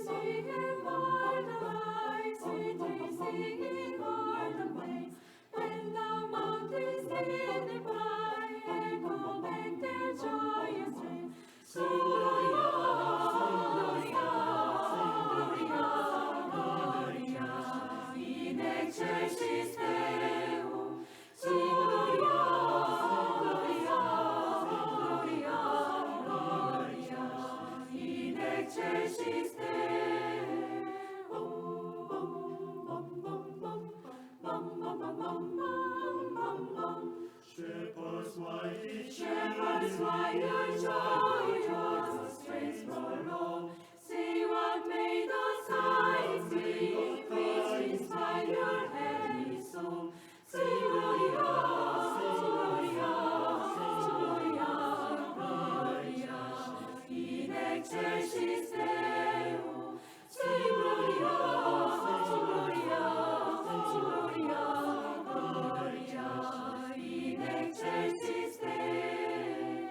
singing o'er the heights, singing o'er the plains. When the mountains signify and go back their joyous strain. Gloria, Gloria, Gloria, Gloria, in excelsis Deo. Gloria, Gloria, Gloria, Gloria, in excelsis Deo. Shepherds, why your joyous strains prolong? See what made us signs be, which inspire your heavenly song. Sing Gloria, Gloria, Gloria, Gloria, in excelsis Deo. Sing Gloria, Gloria, Gloria, Gloria, in excelsis Deo.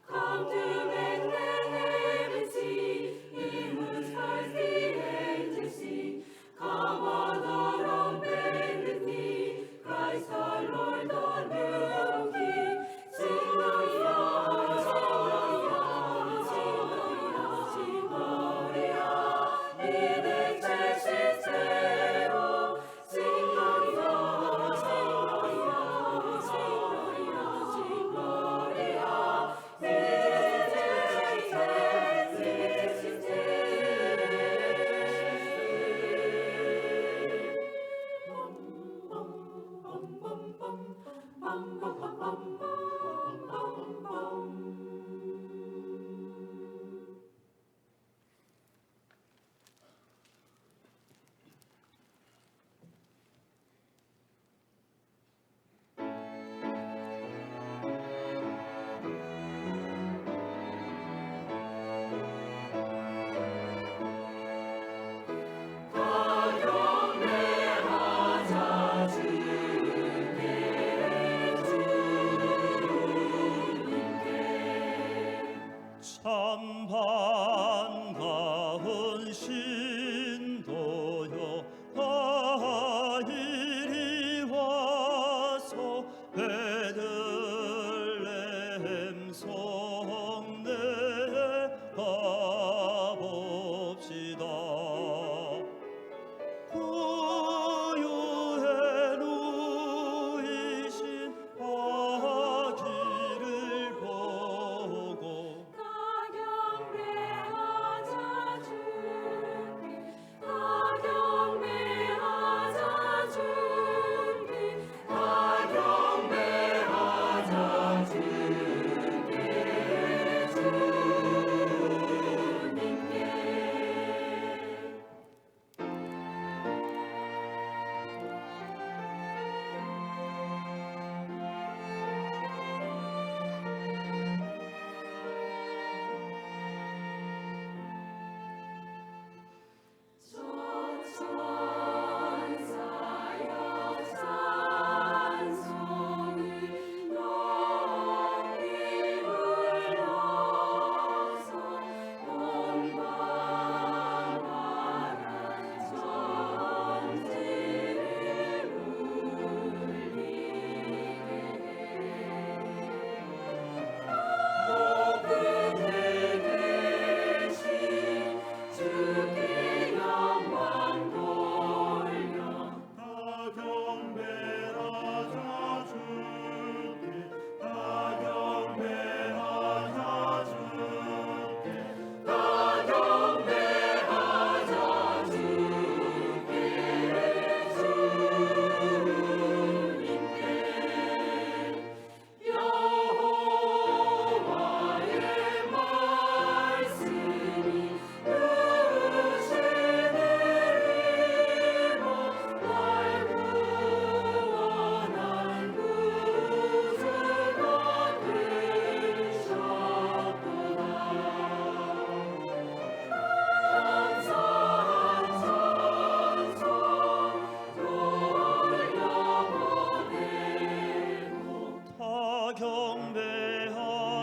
Come to Bethlehem and see, in whose hearts the angels sing. Come on, all of Bethany, Christ our Lord, our new King. Sing Gloria, Gloria, Gloria, Gloria, in excelsis Deo. Sing Gloria, Gloria, Gloria, Gloria, in excelsis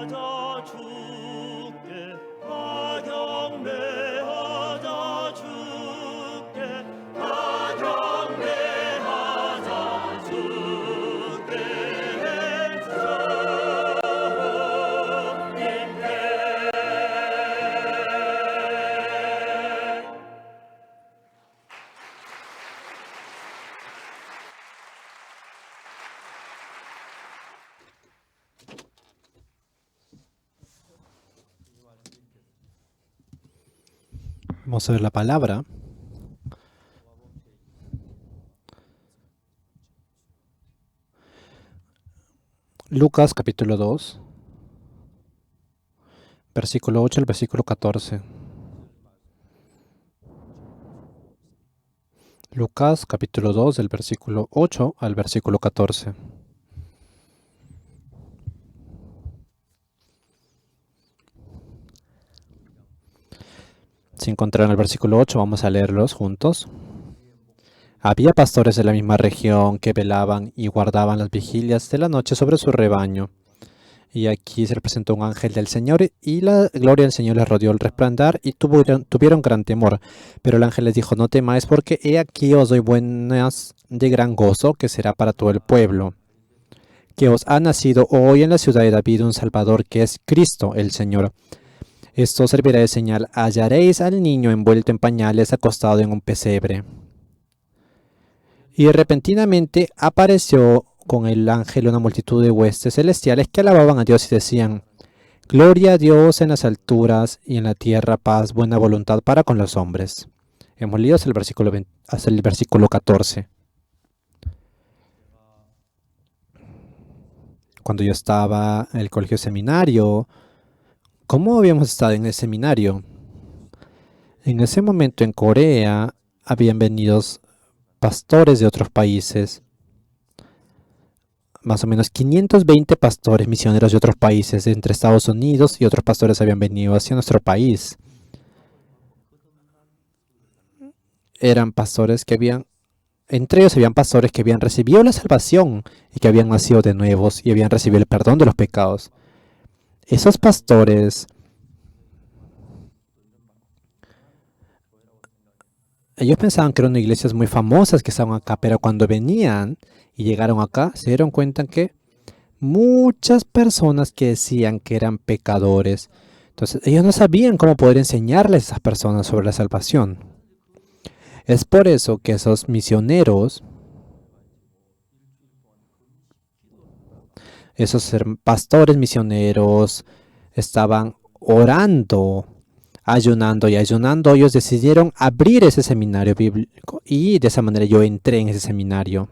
경배하자 주께 다 경배하자 주께 다 경배하자 주께 Vamos a ver la palabra. Lucas capítulo 2, versículo 8 al versículo 14. Lucas capítulo 2 del versículo 8 al versículo 14. Si encontraron el versículo 8, vamos a leerlos juntos. Había pastores de la misma región que velaban y guardaban las vigilias de la noche sobre su rebaño. Y aquí se le presentó un ángel del Señor, y la gloria del Señor les rodeó el resplandar, y tuvieron gran temor. Pero el ángel les dijo: no temáis, porque he aquí os doy buenas de gran gozo, que será para todo el pueblo. Que os ha nacido hoy en la ciudad de David un Salvador, que es Cristo el Señor. Esto servirá de señal: hallaréis al niño envuelto en pañales, acostado en un pesebre. Y repentinamente apareció con el ángel una multitud de huestes celestiales que alababan a Dios y decían: gloria a Dios en las alturas, y en la tierra paz, buena voluntad para con los hombres. Hemos leído hasta el versículo 14. Cuando yo estaba en el colegio seminario, ¿cómo habíamos estado en el seminario? En ese momento en Corea habían venido pastores de otros países, más o menos 520 pastores misioneros de otros países, entre Estados Unidos y otros pastores habían venido hacia nuestro país. Eran pastores que entre ellos habían pastores que habían recibido la salvación y que habían nacido de nuevos y habían recibido el perdón de los pecados. Esos pastores, ellos pensaban que eran iglesias muy famosas que estaban acá, pero cuando venían y llegaron acá, se dieron cuenta que muchas personas que decían que eran pecadores. Entonces, ellos no sabían cómo poder enseñarles a esas personas sobre la salvación. Es por eso que esos misioneros, esos pastores misioneros, estaban orando, ayunando y ayunando. Ellos decidieron abrir ese seminario bíblico y de esa manera yo entré en ese seminario.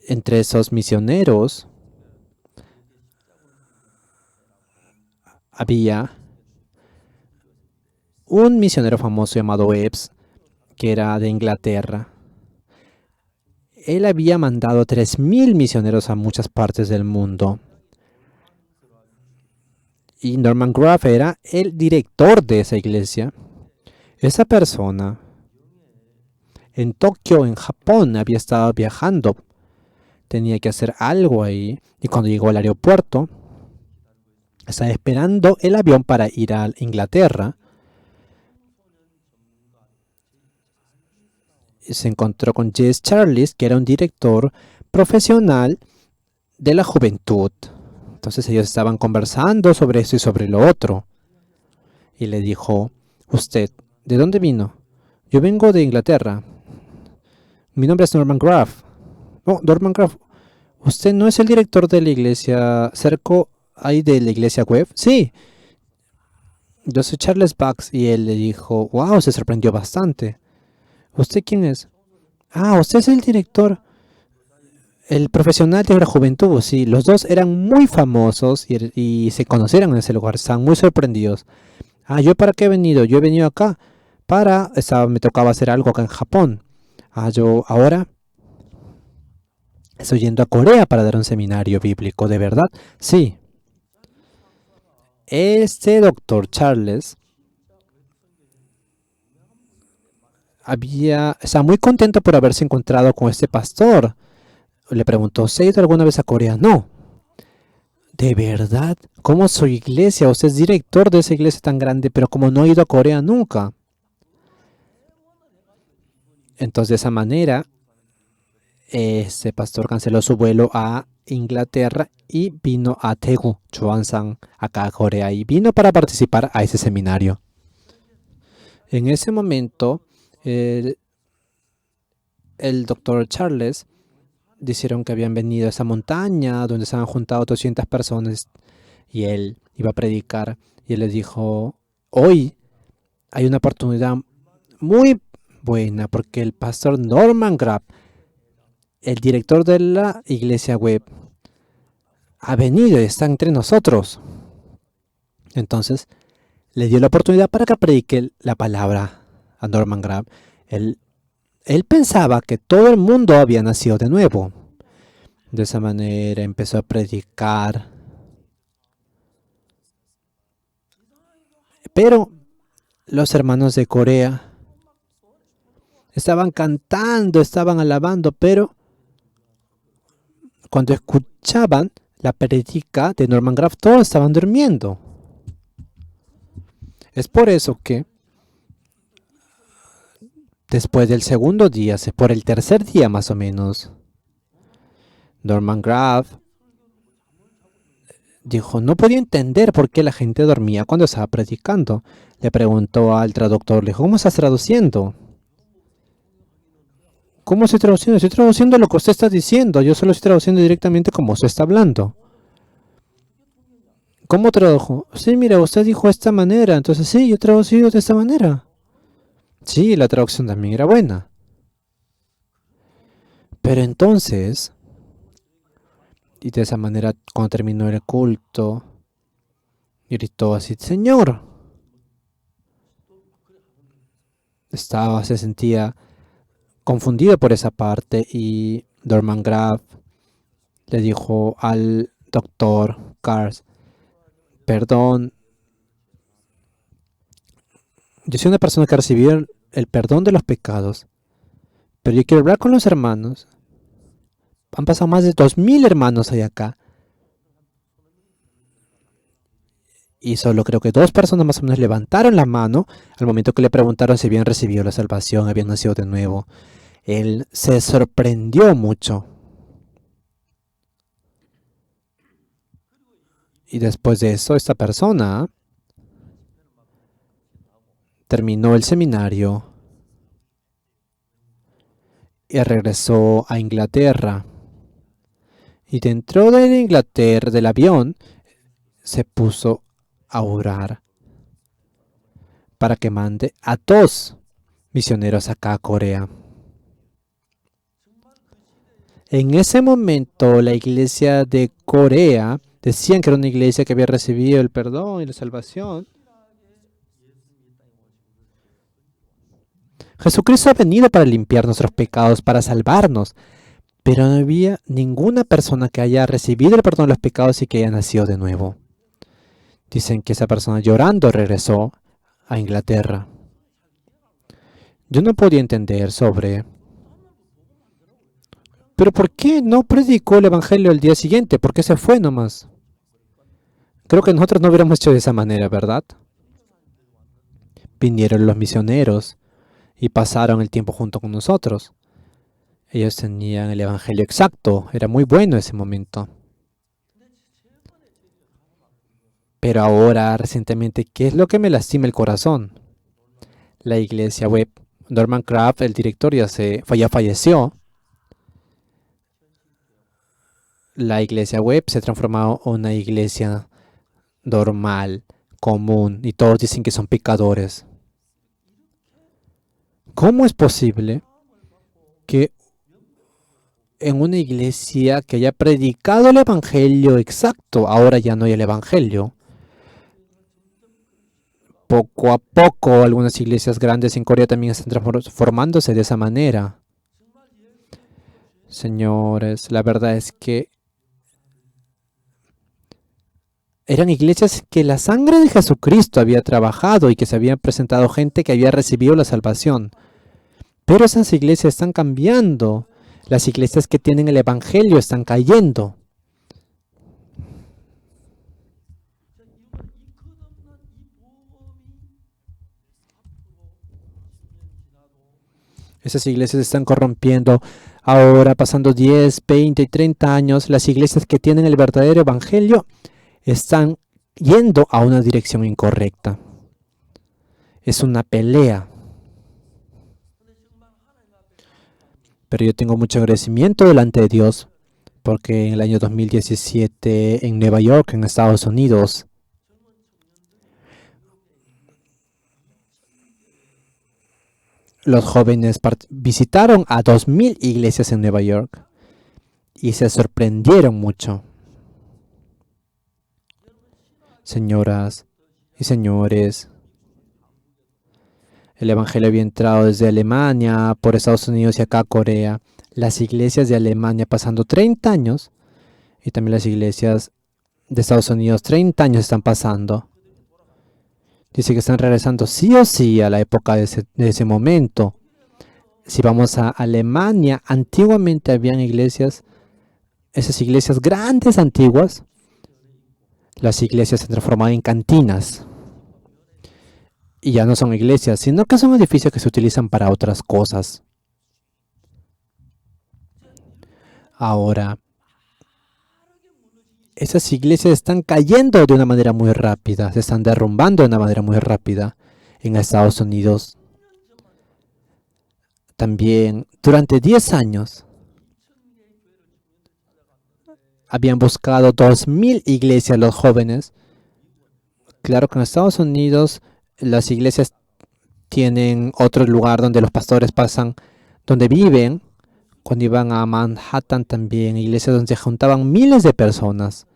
Entre esos misioneros había un misionero famoso llamado Epps, que era de Inglaterra. Él había mandado 3,000 misioneros a muchas partes del mundo. Y Norman Graff era el director de esa iglesia. Esa persona en Tokio, en Japón, había estado viajando. Tenía que hacer algo ahí. Y cuando llegó al aeropuerto, estaba esperando el avión para ir a Inglaterra. Y se encontró con Jesse Charles, que era un director profesional de la juventud. Entonces ellos estaban conversando sobre esto y sobre lo otro. Y le dijo: ¿usted de dónde vino? Yo vengo de Inglaterra. Mi nombre es Norman Graff. Oh, Norman Graff, ¿usted no es el director de la iglesia cerca ahí de la iglesia web? Sí, yo soy Charles Bucks. Y él le dijo: wow, se sorprendió bastante. ¿Usted quién es? Ah, usted es el director, el profesional de la juventud. Sí, los dos eran muy famosos y se conocieron en ese lugar. Estaban muy sorprendidos. Ah, ¿yo para qué he venido? Yo he venido acá me tocaba hacer algo acá en Japón. Ah, yo ahora estoy yendo a Corea para dar un seminario bíblico. ¿De verdad? Sí. Este doctor Charles estaba muy contento por haberse encontrado con este pastor. Le preguntó: ¿se ha ido alguna vez a Corea? No. ¿De verdad? ¿Cómo su iglesia? Usted es director de esa iglesia tan grande, pero como no ha ido a Corea nunca. Entonces, de esa manera, ese pastor canceló su vuelo a Inglaterra y vino a Daegu, Choansang, acá a Corea, y vino para participar a ese seminario. En ese momento, el doctor Charles dijeron que habían venido a esa montaña donde se habían juntado 200 personas y él iba a predicar. Y él les dijo, hoy hay una oportunidad muy buena porque el pastor Norman Grab, el director de la iglesia web, ha venido y está entre nosotros. Entonces le dio la oportunidad para que predique la palabra a Norman Grab. Él pensaba que todo el mundo había nacido de nuevo. De esa manera empezó a predicar. Pero los hermanos de Corea estaban cantando, estaban alabando, pero cuando escuchaban la prédica de Norman Graf, todos estaban durmiendo. Es por eso que después del segundo día, por el tercer día más o menos, Norman Graf dijo, no podía entender por qué la gente dormía cuando estaba predicando. Le preguntó al traductor, le dijo, ¿cómo estás traduciendo? ¿Cómo estoy traduciendo? Estoy traduciendo lo que usted está diciendo. Yo solo estoy traduciendo directamente como usted está hablando. ¿Cómo tradujo? Sí, mira, usted dijo de esta manera. Entonces sí, yo he traducido de esta manera. Sí, la traducción también era buena. Pero entonces, y de esa manera, cuando terminó el culto, gritó así, Señor. Se sentía confundido por esa parte y Norman Graf le dijo al doctor Cars, perdón, yo soy una persona que recibió el perdón de los pecados, pero yo quiero hablar con los hermanos. Han pasado más de 2000 hermanos ahí acá. Y solo creo que 2 personas más o menos levantaron la mano al momento que le preguntaron si habían recibido la salvación, habían nacido de nuevo. Él se sorprendió mucho. Y después de eso, esta persona terminó el seminario y regresó a Inglaterra. Y dentro de Inglaterra, del avión, se puso a orar para que mande a 2 misioneros acá a Corea. En ese momento, la iglesia de Corea decían que era una iglesia que había recibido el perdón y la salvación. Jesucristo ha venido para limpiar nuestros pecados, para salvarnos, pero no había ninguna persona que haya recibido el perdón de los pecados y que haya nacido de nuevo. Dicen que esa persona llorando regresó a Inglaterra. Yo no podía entender sobre... ¿Pero por qué no predicó el evangelio el día siguiente? ¿Por qué se fue nomás? Creo que nosotros no hubiéramos hecho de esa manera, ¿verdad? Vinieron los misioneros y pasaron el tiempo junto con nosotros. Ellos tenían el evangelio exacto. Era muy bueno ese momento. Pero ahora, recientemente, ¿qué es lo que me lastima el corazón? La iglesia web. Norman Kraft, el director, ya falleció. La iglesia web se ha transformado en una iglesia normal, común, y todos dicen que son pecadores. ¿Cómo es posible que en una iglesia que haya predicado el evangelio exacto, ahora ya no hay el evangelio? Poco a poco, algunas iglesias grandes en Corea también están transformándose de esa manera. Señores, la verdad es que eran iglesias que la sangre de Jesucristo había trabajado y que se habían presentado gente que había recibido la salvación. Pero esas iglesias están cambiando. Las iglesias que tienen el evangelio están cayendo. Esas iglesias se están corrompiendo. Ahora, pasando 10, 20 y 30 años, las iglesias que tienen el verdadero evangelio están yendo a una dirección incorrecta. Es una pelea. Pero yo tengo mucho agradecimiento delante de Dios, porque en el año 2017 en Nueva York, en Estados Unidos, los jóvenes visitaron a 2000 iglesias en Nueva York y se sorprendieron mucho. Señoras y señores, el evangelio había entrado desde Alemania, por Estados Unidos y acá a Corea. Las iglesias de Alemania pasando 30 años y también las iglesias de Estados Unidos 30 años están pasando. Dice que están regresando sí o sí a la época de ese momento. Si vamos a Alemania, antiguamente habían iglesias, esas iglesias grandes antiguas, las iglesias se transformaban en cantinas. Y ya no son iglesias, sino que son edificios que se utilizan para otras cosas. Ahora, esas iglesias están cayendo de una manera muy rápida, se están derrumbando de una manera muy rápida en Estados Unidos. También, durante 10 años, habían buscado 2000 iglesias los jóvenes. Claro que en Estados Unidos las iglesias tienen otro lugar donde los pastores pasan, donde viven. Cuando iban a Manhattan también, iglesias donde se juntaban miles de personas.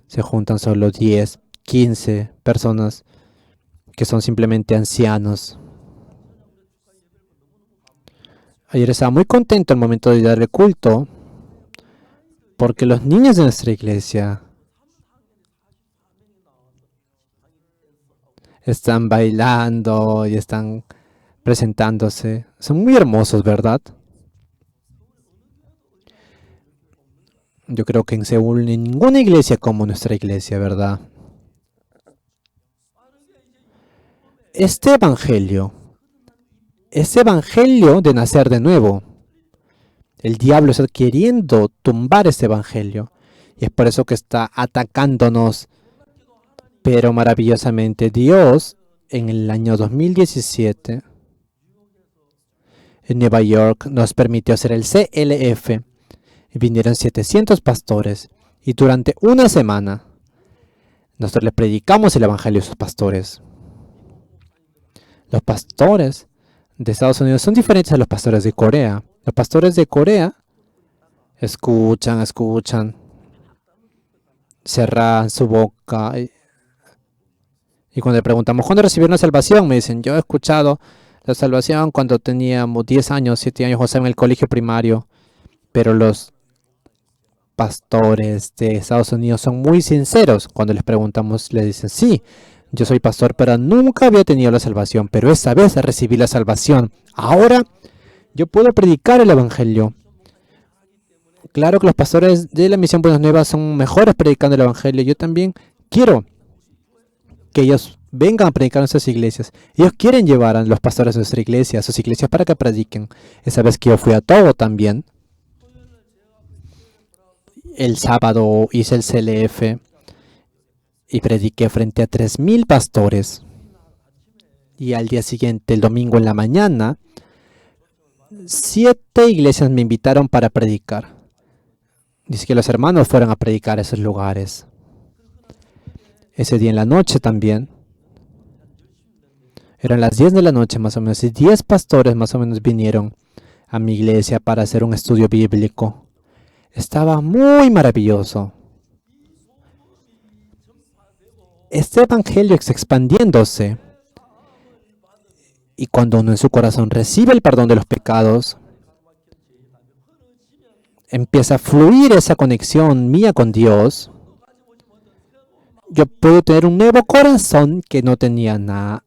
Se juntan solo 10, 15 personas que son simplemente ancianos. Ayer estaba muy contento al momento de darle culto, porque los niños de nuestra iglesia están bailando y están presentándose. Son muy hermosos, ¿verdad? Yo creo que en Seúl no hay ninguna iglesia como nuestra iglesia, ¿verdad? Este evangelio de nacer de nuevo, el diablo está queriendo tumbar este evangelio y es por eso que está atacándonos. Pero maravillosamente Dios, en el año 2017, en Nueva York, nos permitió hacer el CLF. Vinieron 700 pastores y durante una semana nosotros les predicamos el evangelio a esos pastores. Los pastores de Estados Unidos son diferentes a los pastores de Corea. Los pastores de Corea escuchan, cerran su boca y cuando le preguntamos ¿cuándo recibieron la salvación? Me dicen, yo he escuchado la salvación cuando teníamos 10 años, 7 años, o sea, en el colegio primario. Pero los pastores de Estados Unidos son muy sinceros. Cuando les preguntamos, les dicen, sí, yo soy pastor, pero nunca había tenido la salvación, pero esta vez recibí la salvación. Ahora yo puedo predicar el evangelio. Claro que los pastores de la Misión Buenas Nuevas son mejores predicando el evangelio. Yo también quiero que ellos vengan a predicar en nuestras iglesias. Ellos quieren llevar a los pastores de nuestra iglesia, a sus iglesias, para que prediquen. Esa vez que yo fui a todo también. El sábado hice el CLF y prediqué frente a 3000 pastores. Y al día siguiente, el domingo en la mañana, 7 iglesias me invitaron para predicar. Dice que los hermanos fueron a predicar a esos lugares. Ese día en la noche también. Eran las 10 de la noche más o menos. Y 10 pastores más o menos vinieron a mi iglesia para hacer un estudio bíblico. Estaba muy maravilloso. Este evangelio está expandiéndose. Y cuando uno en su corazón recibe el perdón de los pecados, empieza a fluir esa conexión mía con Dios. Yo puedo tener un nuevo corazón que no tenía nada,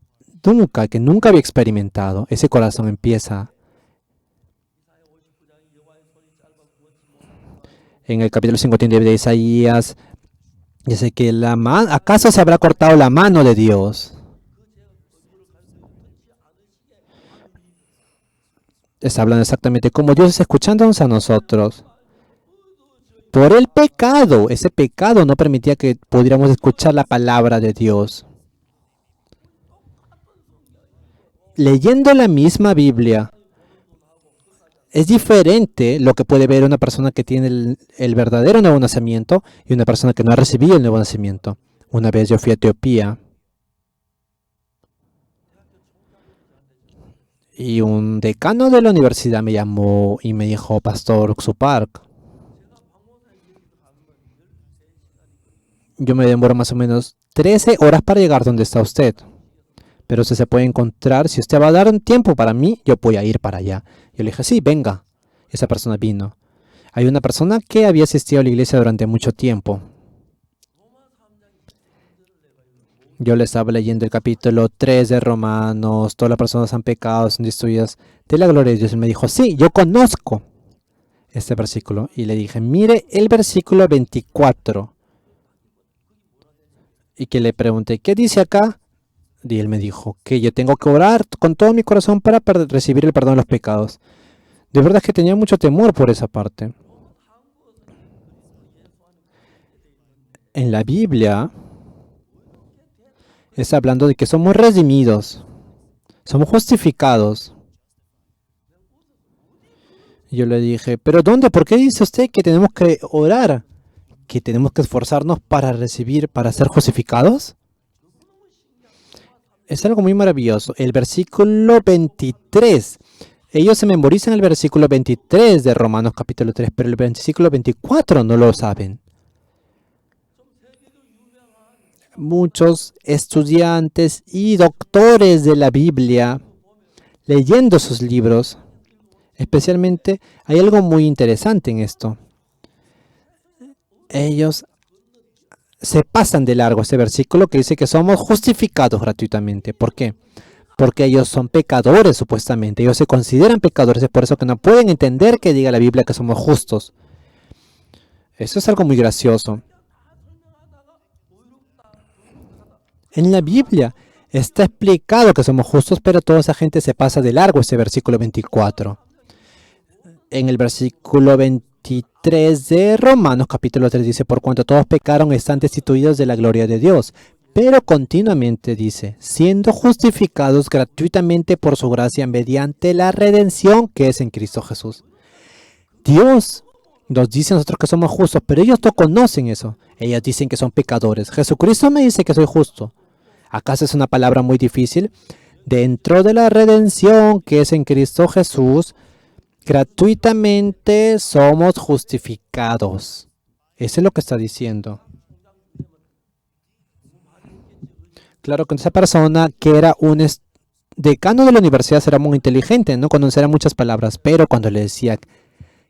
que nunca había experimentado. Ese corazón empieza. En el capítulo 59 de Isaías, dice que ¿acaso se habrá cortado la mano de Dios? Está hablando exactamente como Dios está escuchándonos a nosotros. Por el pecado, ese pecado no permitía que pudiéramos escuchar la palabra de Dios. Leyendo la misma Biblia, es diferente lo que puede ver una persona que tiene el verdadero nuevo nacimiento y una persona que no ha recibido el nuevo nacimiento. Una vez yo fui a Etiopía y un decano de la universidad me llamó y me dijo, Pastor Uksupark, yo me demoro más o menos 13 horas para llegar donde está usted. Pero usted se puede encontrar, si usted va a dar un tiempo para mí, yo voy a ir para allá. Yo le dije, sí, venga. Esa persona vino. Hay una persona que había asistido a la iglesia durante mucho tiempo. Yo le estaba leyendo el capítulo 3 de Romanos, todas las personas han pecado, son destruidas de la gloria de Dios. Él me dijo, sí, yo conozco este versículo. Y le dije, mire el versículo 24. Y que le pregunté, ¿qué dice acá? Y él me dijo que yo tengo que orar con todo mi corazón para recibir el perdón de los pecados. De verdad que tenía mucho temor por esa parte. En la Biblia está hablando de que somos redimidos, somos justificados. Y yo le dije, ¿pero dónde? ¿Por qué dice usted que tenemos que orar? ¿Que tenemos que esforzarnos para recibir, para ser justificados? Es algo muy maravilloso. El versículo 23. Ellos se memorizan el versículo 23 de Romanos capítulo 3, pero el versículo 24 no lo saben. Muchos estudiantes y doctores de la Biblia, leyendo sus libros, especialmente, hay algo muy interesante en esto. Ellos se pasan de largo ese versículo que dice que somos justificados gratuitamente. ¿Por qué? Porque ellos son pecadores, supuestamente. Ellos se consideran pecadores. Es por eso que no pueden entender que diga la Biblia que somos justos. Eso es algo muy gracioso. En la Biblia está explicado que somos justos, pero toda esa gente se pasa de largo ese versículo 24. En el versículo 23 de Romanos capítulo 3 dice, por cuanto todos pecaron están destituidos de la gloria de Dios. Pero continuamente dice, siendo justificados gratuitamente por su gracia mediante la redención que es en Cristo Jesús. Dios nos dice a nosotros que somos justos, pero ellos no conocen eso. Ellos dicen que son pecadores. Jesucristo me dice que soy justo. ¿Acaso es una palabra muy difícil? Dentro de la redención que es en Cristo Jesús, gratuitamente somos justificados. Eso es lo que está diciendo. Claro que esa persona que era un decano de la universidad era muy inteligente, no conocía muchas palabras, pero cuando le decía,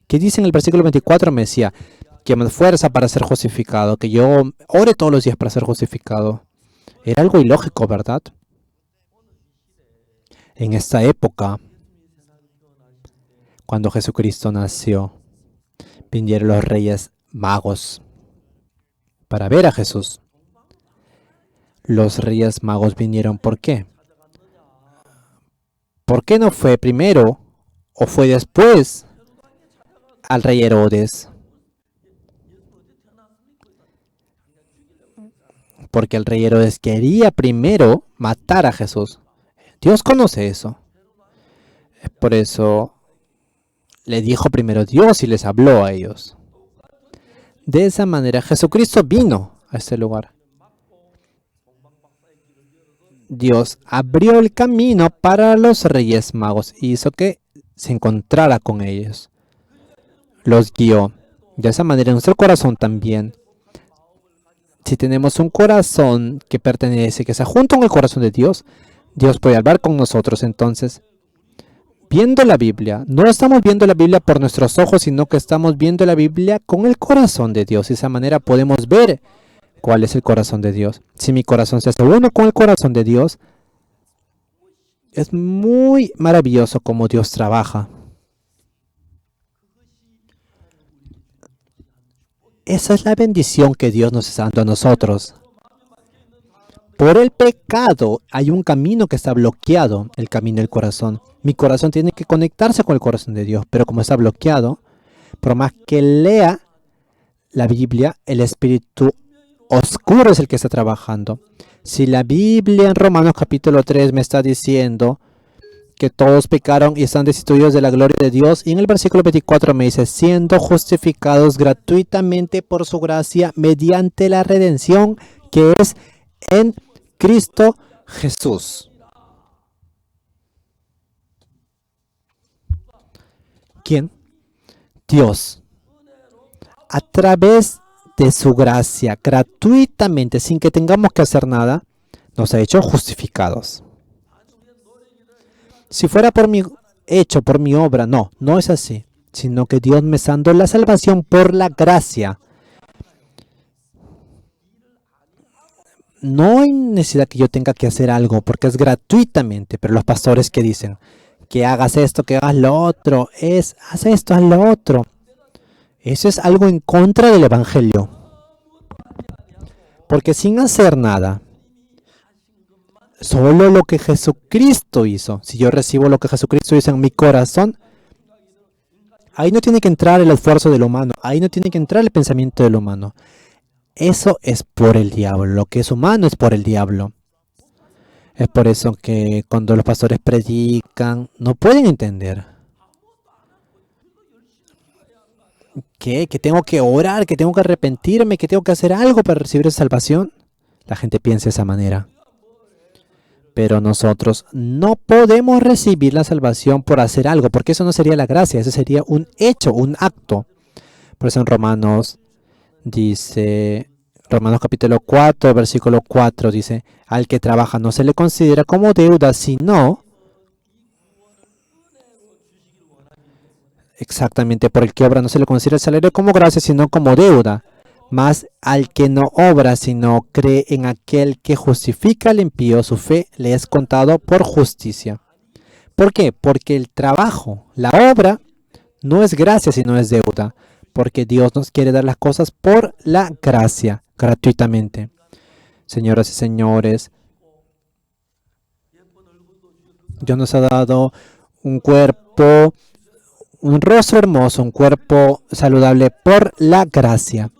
¿qué dice en el versículo 24? Me decía, que me esfuerza para ser justificado, que yo ore todos los días para ser justificado. Era algo ilógico, ¿verdad? En esta época, cuando Jesucristo nació, vinieron los reyes magos para ver a Jesús. Los reyes magos vinieron, ¿por qué? ¿Por qué no fue primero o fue después al rey Herodes? Porque el rey Herodes quería primero matar a Jesús. Dios conoce eso. Por eso le dijo primero Dios y les habló a ellos. De esa manera Jesucristo vino a este lugar. Dios abrió el camino para los reyes magos y hizo que se encontrara con ellos. Los guió. De esa manera nuestro corazón también. Si tenemos un corazón que pertenece, que está junto con el corazón de Dios, Dios puede hablar con nosotros. Entonces, viendo la Biblia, no estamos viendo la Biblia por nuestros ojos, sino que estamos viendo la Biblia con el corazón de Dios. De esa manera podemos ver cuál es el corazón de Dios. Si mi corazón se hace uno con el corazón de Dios, es muy maravilloso cómo Dios trabaja. Esa es la bendición que Dios nos está dando a nosotros. por el pecado hay un camino que está bloqueado, el camino del corazón. Mi corazón tiene que conectarse con el corazón de Dios, pero como está bloqueado, por más que lea la Biblia, el espíritu oscuro es el que está trabajando. Si la Biblia en Romanos capítulo 3 me está diciendo que todos pecaron y están destituidos de la gloria de Dios, y en el versículo 24 me dice, siendo justificados gratuitamente por su gracia mediante la redención que es en Cristo Jesús. ¿Quién? Dios. A través de su gracia, gratuitamente, sin que tengamos que hacer nada, nos ha hecho justificados. Si fuera hecho por mi obra, no es así, sino que Dios me está dando la salvación por la gracia. No hay necesidad que yo tenga que hacer algo, porque es gratuitamente, pero los pastores que dicen que hagas esto, que hagas lo otro, haz esto, haz lo otro. Eso es algo en contra del Evangelio. Porque sin hacer nada, solo lo que Jesucristo hizo, si yo recibo lo que Jesucristo hizo en mi corazón, ahí no tiene que entrar el esfuerzo del humano, ahí no tiene que entrar el pensamiento del humano. Eso es por el diablo, lo que es humano es por el diablo. Es por eso que cuando los pastores predican, no pueden entender. ¿Qué? ¿Que tengo que orar? ¿Que tengo que arrepentirme? ¿Que tengo que hacer algo para recibir esa salvación? La gente piensa de esa manera. Pero nosotros no podemos recibir la salvación por hacer algo, porque eso no sería la gracia, eso sería un hecho, un acto. Por eso en Romanos dice, Romanos capítulo 4, versículo 4 dice, al que trabaja no se le considera como deuda, sino exactamente por el que obra no se le considera el salario como gracia, sino como deuda. Mas al que no obra, sino cree en aquel que justifica al impío, su fe le es contado por justicia. ¿Por qué? Porque el trabajo, la obra, no es gracia, sino es deuda. Porque Dios nos quiere dar las cosas por la gracia, gratuitamente. Señoras y señores, Dios nos ha dado un cuerpo, un rostro hermoso, un cuerpo saludable por la gracia.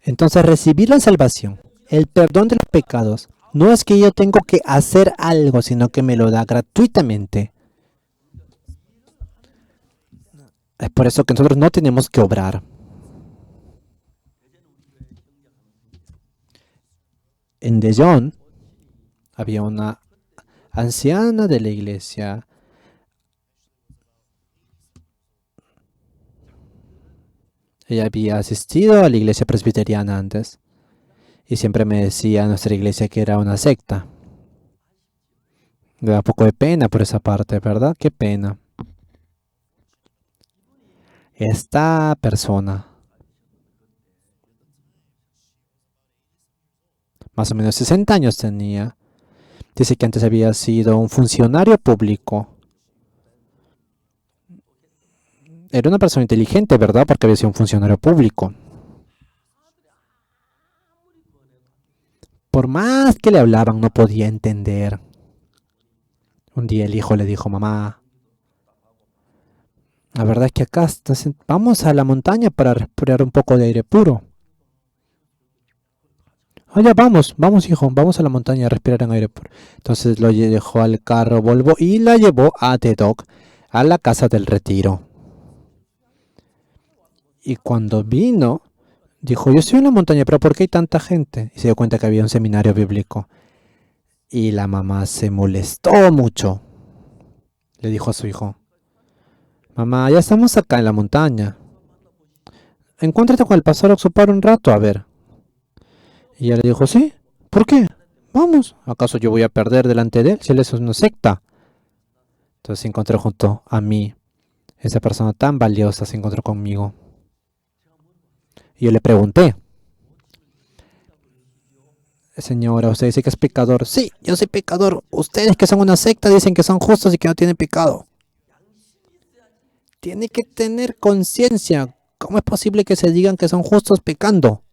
Entonces recibir la salvación, el perdón de los pecados, no es que yo tengo que hacer algo, sino que me lo da gratuitamente. Es por eso que nosotros no tenemos que obrar. En Dijon había una anciana de la iglesia. Ella había asistido a la iglesia presbiteriana antes y siempre me decía a nuestra iglesia que era una secta. Me da un poco de pena por esa parte, ¿verdad? Qué pena. Esta persona, más o menos 60 años tenía, dice que antes había sido un funcionario público. Era una persona inteligente, ¿verdad? Porque había sido un funcionario público. Por más que le hablaban, no podía entender. Un día el hijo le dijo, mamá, la verdad es que acá vamos a la montaña para respirar un poco de aire puro. Ya vamos hijo, vamos a la montaña a respirar en aire puro. Entonces lo dejó al carro Volvo y la llevó a Dedok, a la casa del retiro. Y cuando vino, dijo, yo estoy en la montaña, pero ¿por qué hay tanta gente? Y se dio cuenta que había un seminario bíblico. Y la mamá se molestó mucho. Le dijo a su hijo, mamá, ya estamos acá en la montaña. Encuéntrate con el pastor Oxupar un rato, a ver. Y ella le dijo, sí, ¿por qué? Vamos. ¿Acaso yo voy a perder delante de él si él es una secta? Entonces se encontró junto a mí. Esa persona tan valiosa se encontró conmigo. Y yo le pregunté, señora, ¿usted dice que es pecador? Sí, yo soy pecador. Ustedes que son una secta dicen que son justos y que no tienen pecado. Tiene que tener conciencia. ¿Cómo es posible que se digan que son justos pecando?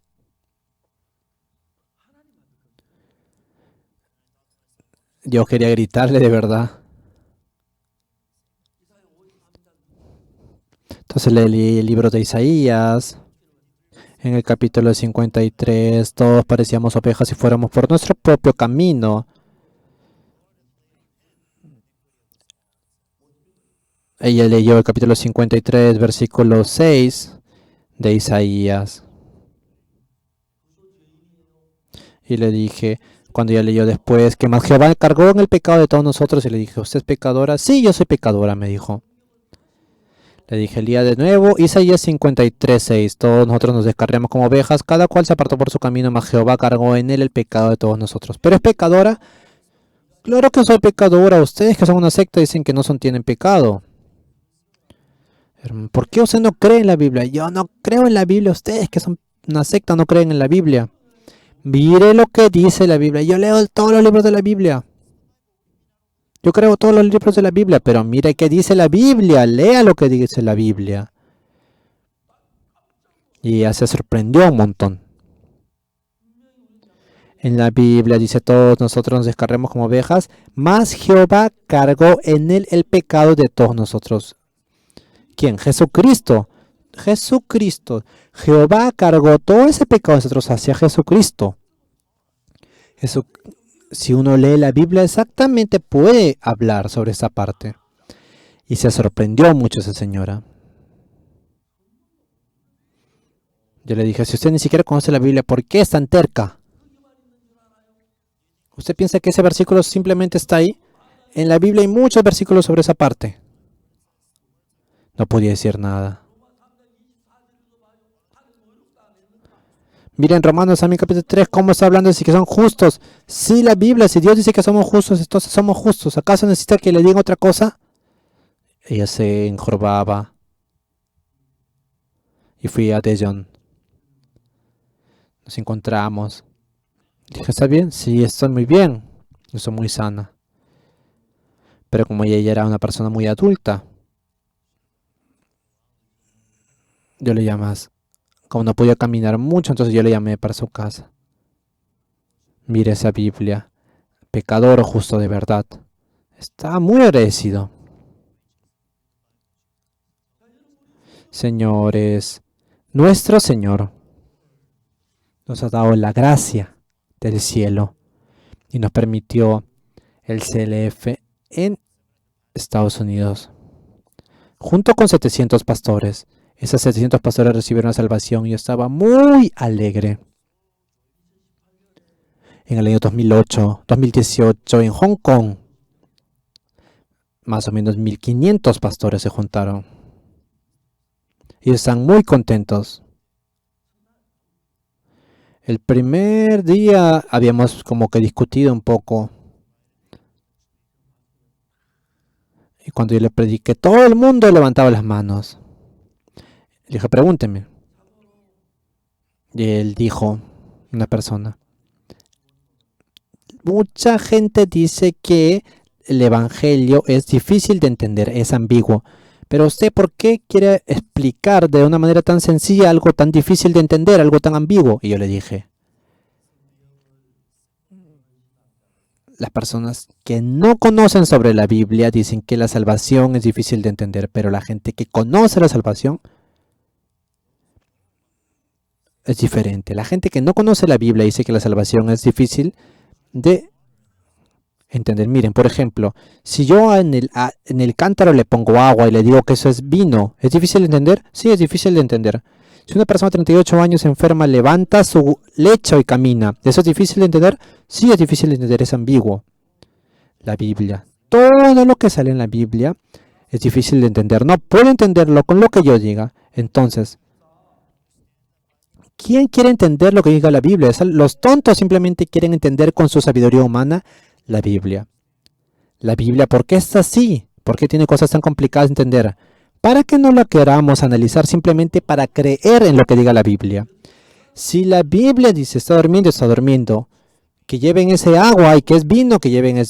Yo quería gritarle de verdad. Entonces le leí el libro de Isaías. En el capítulo 53, todos parecíamos ovejas si fuéramos por nuestro propio camino. Ella leyó el capítulo 53, versículo 6 de Isaías. Y le dije, cuando ella leyó después, que más Jehová cargó en el pecado de todos nosotros. Y le dije, ¿usted es pecadora? Sí, yo soy pecadora, me dijo. Le dije, lea de nuevo, Isaías 53, 6. Todos nosotros nos descarriamos como ovejas, cada cual se apartó por su camino, mas Jehová cargó en él el pecado de todos nosotros. ¿Pero es pecadora? Claro que soy pecadora. Ustedes que son una secta dicen que no tienen pecado. ¿Por qué usted no cree en la Biblia? Yo no creo en la Biblia. Ustedes que son una secta no creen en la Biblia. Mire lo que dice la Biblia. Yo leo todos los libros de la Biblia. Yo creo todos los libros de la Biblia, pero mire qué dice la Biblia. Lea lo que dice la Biblia. Y ella se sorprendió un montón. En la Biblia dice, todos nosotros nos descarremos como ovejas, mas Jehová cargó en él el pecado de todos nosotros. ¿Quién? Jesucristo. Jesucristo. Jehová cargó todo ese pecado de nosotros hacia Jesucristo. Si uno lee la Biblia exactamente puede hablar sobre esa parte. Y se sorprendió mucho esa señora. Yo le dije, si usted ni siquiera conoce la Biblia, ¿por qué es tan terca? ¿Usted piensa que ese versículo simplemente está ahí? En la Biblia hay muchos versículos sobre esa parte. No podía decir nada. Miren Romanos también capítulo 3, cómo está hablando de que son justos. Sí, la Biblia, si Dios dice que somos justos, entonces somos justos. ¿Acaso necesita que le diga otra cosa? Ella se encorvaba. Y fui a Daejeon. Nos encontramos. Dije, ¿está bien? Sí, estoy muy bien. Estoy muy sana. Pero como ella era una persona muy adulta, yo le llamé. Como no podía caminar mucho, entonces yo le llamé para su casa. Mire esa Biblia. Pecador o justo de verdad. Está muy agradecido. Señores, nuestro Señor nos ha dado la gracia del cielo y nos permitió el CLF en Estados Unidos. Junto con 700 pastores. Esos 700 pastores recibieron la salvación y yo estaba muy alegre. En el año 2008, 2018, en Hong Kong, más o menos 1500 pastores se juntaron. Y están muy contentos. El primer día habíamos como que discutido un poco. Y cuando yo le prediqué, todo el mundo levantaba las manos. Le dije, pregúnteme. Y él dijo, una persona, mucha gente dice que el evangelio es difícil de entender, es ambiguo. Pero usted, ¿por qué quiere explicar de una manera tan sencilla algo tan difícil de entender, algo tan ambiguo? Y yo le dije, las personas que no conocen sobre la Biblia dicen que la salvación es difícil de entender, pero la gente que conoce la salvación es diferente. La gente que no conoce la Biblia dice que la salvación es difícil de entender. Miren, por ejemplo, si yo en el cántaro le pongo agua y le digo que eso es vino, ¿es difícil de entender? Sí, es difícil de entender. Si una persona de 38 años enferma levanta su lecho y camina, ¿eso es difícil de entender? Sí, es difícil de entender, es ambiguo. La Biblia, todo lo que sale en la Biblia es difícil de entender. No puedo entenderlo con lo que yo diga. Entonces, ¿quién quiere entender lo que diga la Biblia? Los tontos simplemente quieren entender con su sabiduría humana la Biblia. La Biblia, ¿por qué está así? ¿Por qué tiene cosas tan complicadas de entender? Para que no la queramos analizar, simplemente para creer en lo que diga la Biblia. Si la Biblia dice está durmiendo, que lleven ese agua y que es vino, que lleven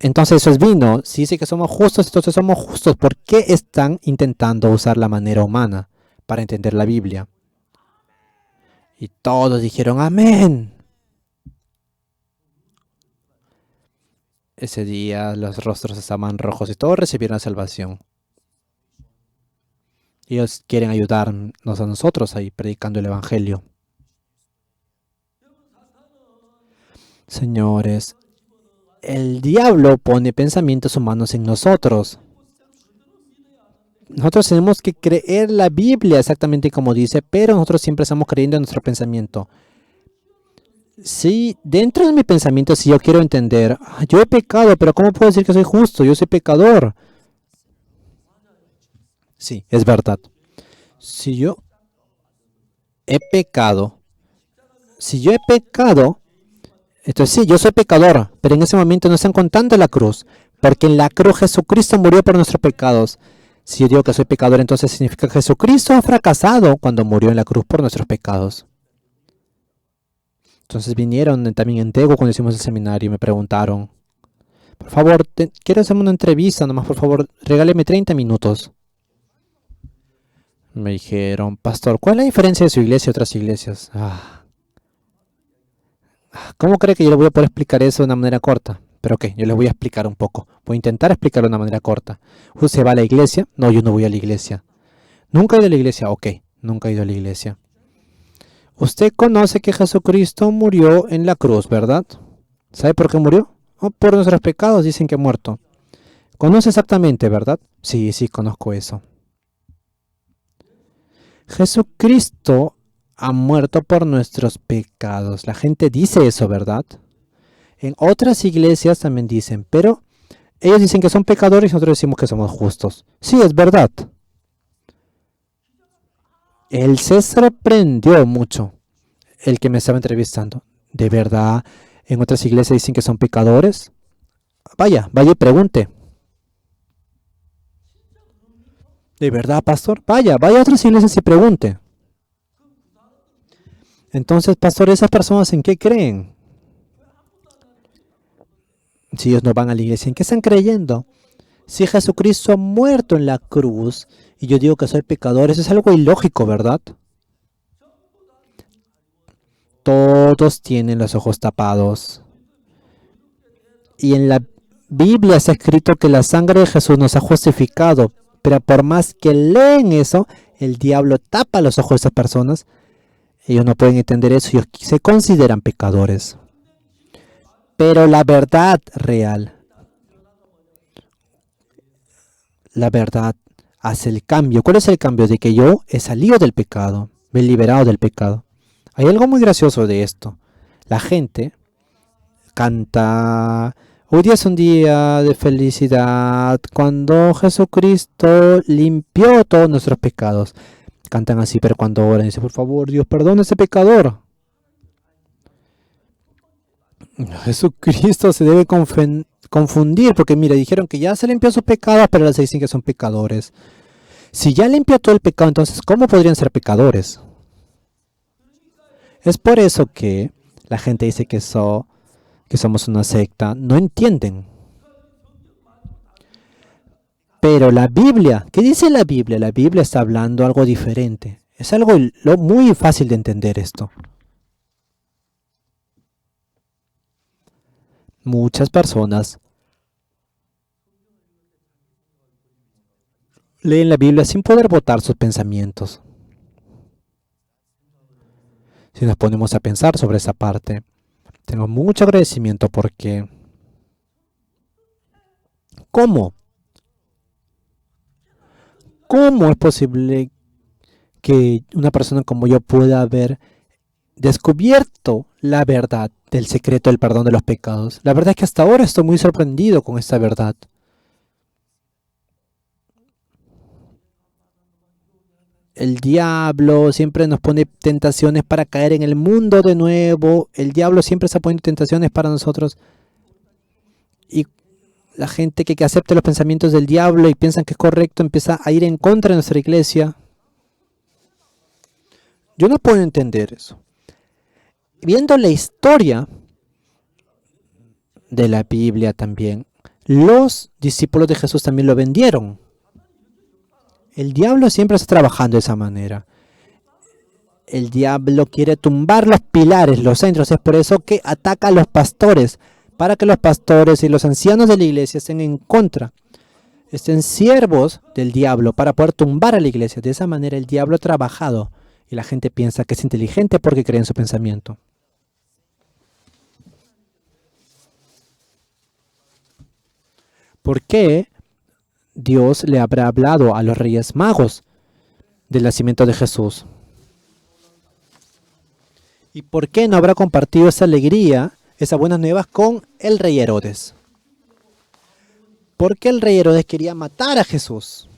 entonces eso es vino. Si dice que somos justos, entonces somos justos. ¿Por qué están intentando usar la manera humana para entender la Biblia? Y todos dijeron amén. Ese día los rostros estaban rojos y todos recibieron la salvación. Ellos quieren ayudarnos a nosotros ahí predicando el Evangelio. Señores, el diablo pone pensamientos humanos en nosotros. Nosotros tenemos que creer la Biblia exactamente como dice, pero nosotros siempre estamos creyendo en nuestro pensamiento. Si dentro de mi pensamiento, si yo quiero entender, yo he pecado, pero ¿cómo puedo decir que soy justo? Yo soy pecador. Sí, es verdad. Si yo he pecado, entonces sí, yo soy pecador, pero en ese momento no están contando la cruz, porque en la cruz Jesucristo murió por nuestros pecados. Si yo digo que soy pecador, entonces significa que Jesucristo ha fracasado cuando murió en la cruz por nuestros pecados. Entonces vinieron también en Daegu cuando hicimos el seminario y me preguntaron, por favor, quiero hacerme una entrevista, nomás por favor, regáleme 30 minutos. Me dijeron, pastor, ¿cuál es la diferencia de su iglesia y otras iglesias? ¿Cómo cree que yo le voy a poder explicar eso de una manera corta? Pero ok, yo les voy a explicar un poco. Voy a intentar explicarlo de una manera corta. ¿Usted va a la iglesia? No, yo no voy a la iglesia. ¿Nunca he ido a la iglesia? Ok, nunca he ido a la iglesia. Usted conoce que Jesucristo murió en la cruz, ¿verdad? ¿Sabe por qué murió? Oh, por nuestros pecados dicen que ha muerto. ¿Conoce exactamente, verdad? Sí, conozco eso. Jesucristo ha muerto por nuestros pecados. La gente dice eso, ¿verdad? En otras iglesias también dicen, pero ellos dicen que son pecadores y nosotros decimos que somos justos. Sí, es verdad. Él se sorprendió mucho, el que me estaba entrevistando. ¿De verdad en otras iglesias dicen que son pecadores? Vaya y pregunte. ¿De verdad, pastor? Vaya a otras iglesias y pregunte. Entonces, pastor, ¿esas personas en qué creen? Si ellos no van a la iglesia, ¿en qué están creyendo? Si Jesucristo ha muerto en la cruz y yo digo que soy pecador, eso es algo ilógico, ¿verdad? Todos tienen los ojos tapados. Y en la Biblia está escrito que la sangre de Jesús nos ha justificado. Pero por más que leen eso, el diablo tapa los ojos de esas personas. Ellos no pueden entender eso y se consideran pecadores. Pero la verdad real, la verdad hace el cambio. ¿Cuál es el cambio? De que yo he salido del pecado, me he liberado del pecado. Hay algo muy gracioso de esto. La gente canta, hoy día es un día de felicidad, cuando Jesucristo limpió todos nuestros pecados. Cantan así, pero cuando oran, dicen, por favor, Dios, perdona a ese pecador. Jesucristo se debe confundir, porque mira, dijeron que ya se limpió sus pecados, pero ahora se dicen que son pecadores. Si ya limpió todo el pecado, entonces, ¿cómo podrían ser pecadores? Es por eso que la gente dice que somos una secta. No entienden. Pero la Biblia, ¿qué dice la Biblia? La Biblia está hablando algo diferente. Es algo muy fácil de entender esto. Muchas personas leen la Biblia sin poder votar sus pensamientos. Si nos ponemos a pensar sobre esa parte, tengo mucho agradecimiento porque ¿cómo es posible que una persona como yo pueda haber descubierto la verdad del secreto del perdón de los pecados? La verdad es que hasta ahora estoy muy sorprendido con esta verdad. El diablo siempre nos pone tentaciones para caer en el mundo de nuevo. El diablo siempre está poniendo tentaciones para nosotros. Y la gente que acepta los pensamientos del diablo y piensan que es correcto empieza a ir en contra de nuestra iglesia. Yo no puedo entender eso. Viendo la historia de la Biblia también, los discípulos de Jesús también lo vendieron. El diablo siempre está trabajando de esa manera. El diablo quiere tumbar los pilares, los centros. Es por eso que ataca a los pastores. para que los pastores y los ancianos de la iglesia estén en contra, estén siervos del diablo para poder tumbar a la iglesia. De esa manera el diablo ha trabajado y la gente piensa que es inteligente porque cree en su pensamiento. ¿Por qué Dios le habrá hablado a los reyes magos del nacimiento de Jesús? ¿Y por qué no habrá compartido esa alegría, esas buenas nuevas con el rey Herodes? ¿Por qué el rey Herodes quería matar a Jesús?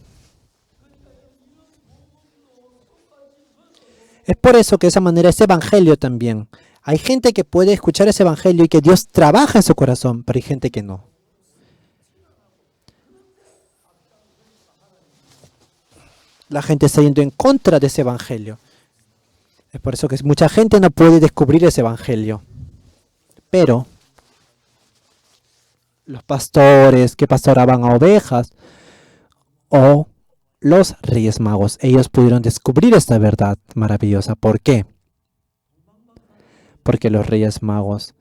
Es por eso que de esa manera ese evangelio también. Hay gente que puede escuchar ese evangelio y que Dios trabaja en su corazón, pero hay gente que no. La gente está yendo en contra de ese evangelio. Es por eso que mucha gente no puede descubrir ese evangelio. Pero los pastores que pastoraban a ovejas o los reyes magos, ellos pudieron descubrir esta verdad maravillosa. ¿Por qué? Porque los reyes magos,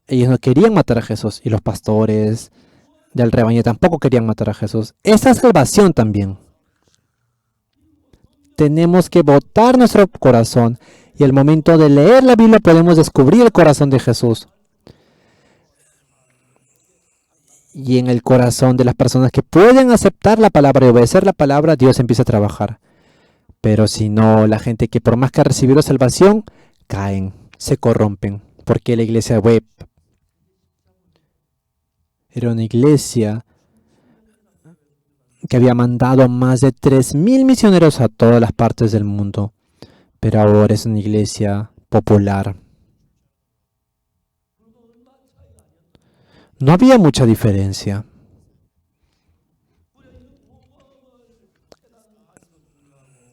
ellos no querían matar a Jesús y los pastores del rebaño tampoco querían matar a Jesús. Esa salvación también. Tenemos que botar nuestro corazón y al momento de leer la Biblia podemos descubrir el corazón de Jesús. Y en el corazón de las personas que pueden aceptar la palabra y obedecer la palabra, Dios empieza a trabajar. Pero si no, la gente que por más que ha recibido salvación, caen, se corrompen. Porque la iglesia web era una iglesia que había mandado más de 3.000 misioneros a todas las partes del mundo. Pero ahora es una iglesia popular. No había mucha diferencia.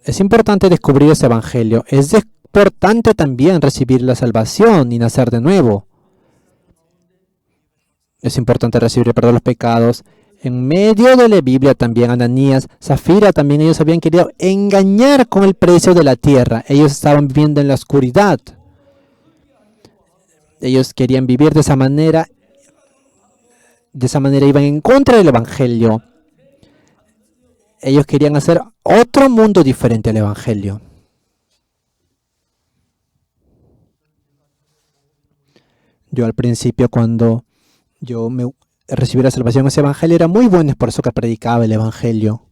Es importante descubrir ese evangelio. Es importante también recibir la salvación y nacer de nuevo. Es importante recibir el perdón de los pecados. En medio de la Biblia también Ananías, Zafira, también ellos habían querido engañar con el precio de la tierra. Ellos estaban viviendo en la oscuridad. Ellos querían vivir de esa manera. De esa manera iban en contra del evangelio. Ellos querían hacer otro mundo diferente al evangelio. Yo al principio, cuando yo recibí la salvación, ese evangelio era muy bueno, es por eso que predicaba el evangelio.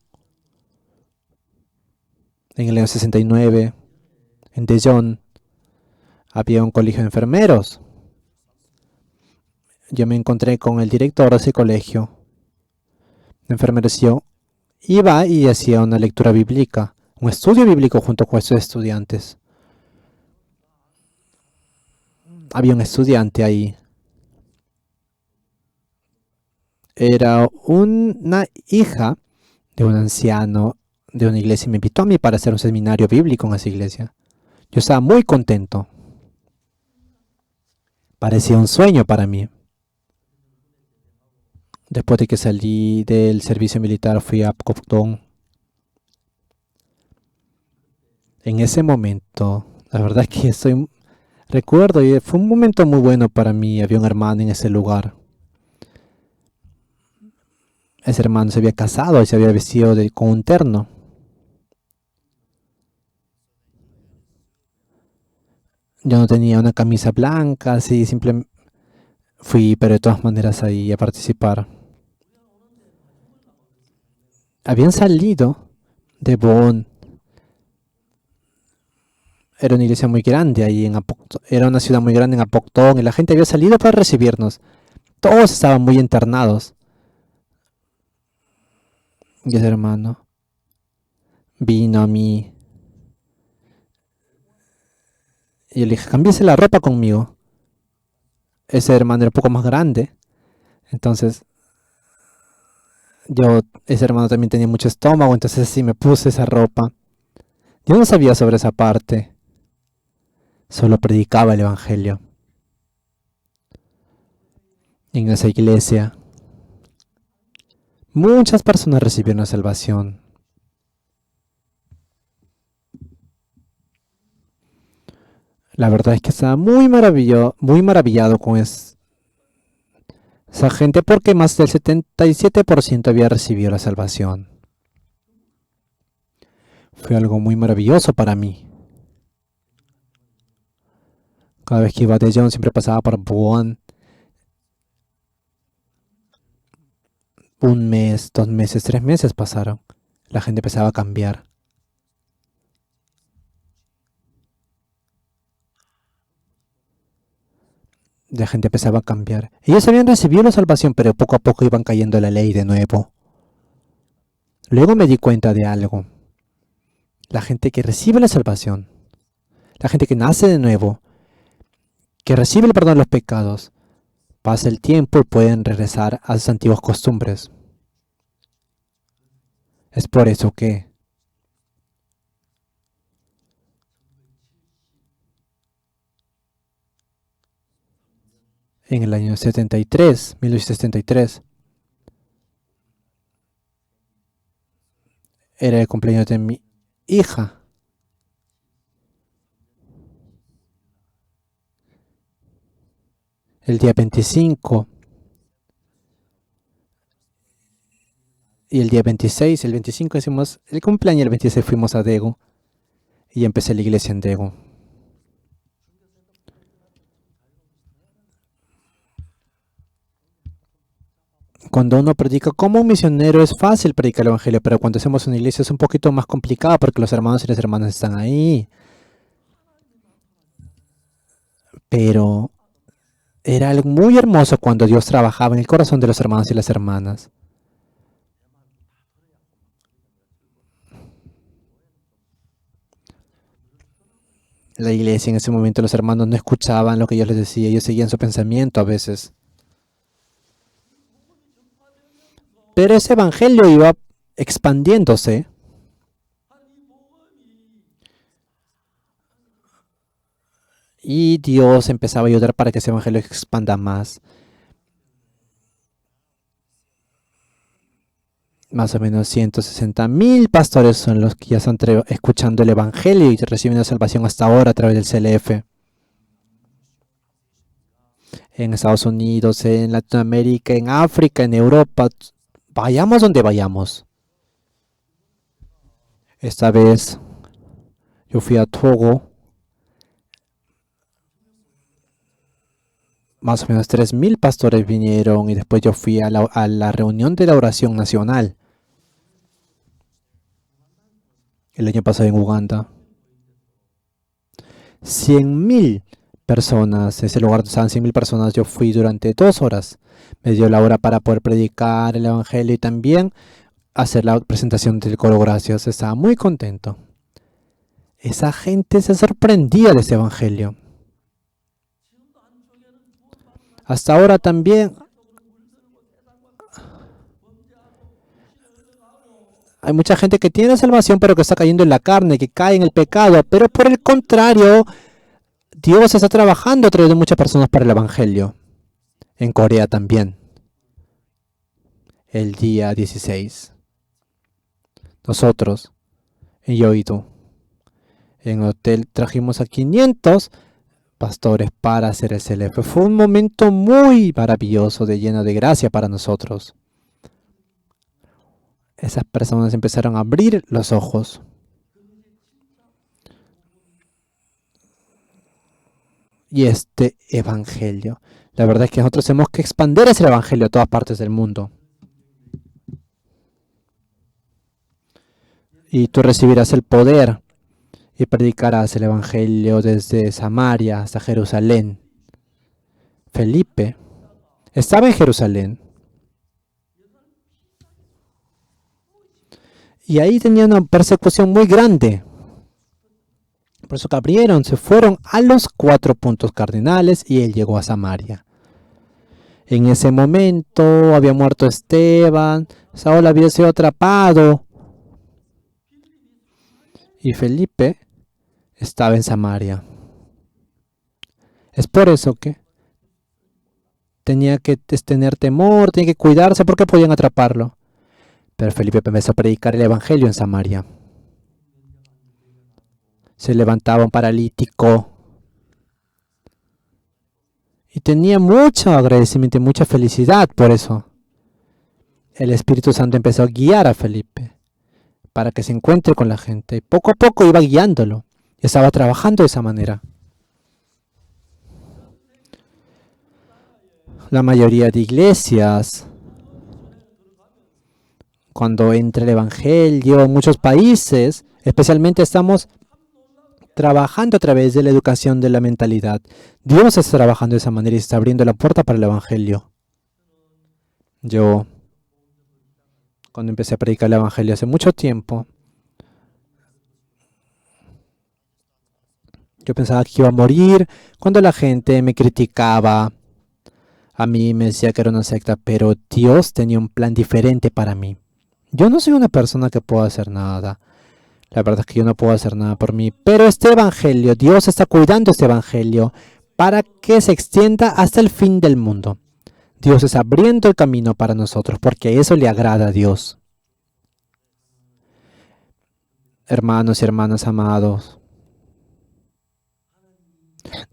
En el año 69, en Dijon, había un colegio de enfermeros. Yo me encontré con el director de ese colegio de enfermeros. Yo iba y hacía una lectura bíblica, un estudio bíblico junto con esos estudiantes. Había un estudiante ahí. Era una hija de un anciano de una iglesia y me invitó a mí para hacer un seminario bíblico en esa iglesia. Yo estaba muy contento. Parecía un sueño para mí. Después de que salí del servicio militar, fui a Pocotón. En ese momento, la verdad es que recuerdo, y fue un momento muy bueno para mí. Había un hermano en ese lugar. Ese hermano se había casado y se había vestido con un terno. Yo no tenía una camisa blanca, así simplemente fui, pero de todas maneras ahí a participar. Habían salido de Bonn. Era una iglesia muy grande ahí en Apoctón. Era una ciudad muy grande en Apoctón y la gente había salido para recibirnos. Todos estaban muy internados. Y ese hermano vino a mí y yo le dije, cámbiese la ropa conmigo. Ese hermano era un poco más grande. Entonces, ese hermano también tenía mucho estómago, entonces sí me puse esa ropa. Yo no sabía sobre esa parte. Solo predicaba el evangelio. En esa iglesia, muchas personas recibieron la salvación. La verdad es que estaba muy maravillado con esa gente porque más del 77% había recibido la salvación. Fue algo muy maravilloso para mí. Cada vez que iba a Daejeon siempre pasaba por Buon. Un mes, 2 meses, 3 meses pasaron. La gente empezaba a cambiar. La gente empezaba a cambiar. Ellos habían recibido la salvación, pero poco a poco iban cayendo en la ley de nuevo. Luego me di cuenta de algo. La gente que recibe la salvación, la gente que nace de nuevo, que recibe el perdón de los pecados, pasa el tiempo y pueden regresar a sus antiguas costumbres. Es por eso que en el año 1973, era el cumpleaños de mi hija. El día 25 y el día 26, el 25 hicimos el cumpleaños y el 26 fuimos a Daegu y empecé la iglesia en Daegu. Cuando uno predica como un misionero es fácil predicar el evangelio, pero cuando hacemos una iglesia es un poquito más complicado porque los hermanos y las hermanas están ahí. Pero era algo muy hermoso cuando Dios trabajaba en el corazón de los hermanos y las hermanas. La iglesia en ese momento, los hermanos no escuchaban lo que yo les decía, ellos seguían su pensamiento a veces. Pero ese evangelio iba expandiéndose. Y Dios empezaba a ayudar para que ese evangelio expanda más. Más o menos 160,000 pastores son los que ya están escuchando el evangelio y recibiendo salvación hasta ahora a través del CLF. En Estados Unidos, en Latinoamérica, en África, en Europa. Vayamos donde vayamos. Esta vez yo fui a Togo. Más o menos 3,000 pastores vinieron y después yo fui a la reunión de la oración nacional. El año pasado en Uganda. 100,000 personas. Ese lugar donde estaban 100,000 personas. Yo fui durante 2 horas. Me dio la hora para poder predicar el evangelio y también hacer la presentación del coro gracias. Estaba muy contento. Esa gente se sorprendía de ese evangelio. Hasta ahora también hay mucha gente que tiene salvación pero que está cayendo en la carne, que cae en el pecado. Pero por el contrario, Dios está trabajando a través de muchas personas para el evangelio. En Corea también. El día 16. Nosotros, en Yoido, en el hotel trajimos a 500 pastores para hacer el CLF. Fue un momento muy maravilloso, lleno de gracia para nosotros. Esas personas empezaron a abrir los ojos. Y este evangelio, la verdad es que nosotros tenemos que expandir ese evangelio a todas partes del mundo. Y tú recibirás el poder y predicarás el evangelio desde Samaria hasta Jerusalén. Felipe estaba en Jerusalén. Y ahí tenía una persecución muy grande. Por eso que abrieron, se fueron a los 4 puntos cardinales y él llegó a Samaria. En ese momento había muerto Esteban, Saúl había sido atrapado. Y Felipe estaba en Samaria. Es por eso que tenía que tener temor, tenía que cuidarse porque podían atraparlo. Pero Felipe empezó a predicar el evangelio en Samaria. Se levantaba un paralítico Y tenía mucho agradecimiento y mucha felicidad por eso. El Espíritu Santo empezó a guiar a Felipe para que se encuentre con la gente. Y poco a poco iba guiándolo. Y estaba trabajando de esa manera. La mayoría de iglesias, cuando entra el Evangelio en muchos países, especialmente estamos trabajando a través de la educación de la mentalidad. Dios está trabajando de esa manera y está abriendo la puerta para el Evangelio. Yo, cuando empecé a predicar el Evangelio hace mucho tiempo, yo pensaba que iba a morir cuando la gente me criticaba. A mí me decía que era una secta, pero Dios tenía un plan diferente para mí. Yo no soy una persona que pueda hacer nada. La verdad es que yo no puedo hacer nada por mí. Pero este evangelio, Dios está cuidando este evangelio para que se extienda hasta el fin del mundo. Dios está abriendo el camino para nosotros porque eso le agrada a Dios. Hermanos y hermanas amados,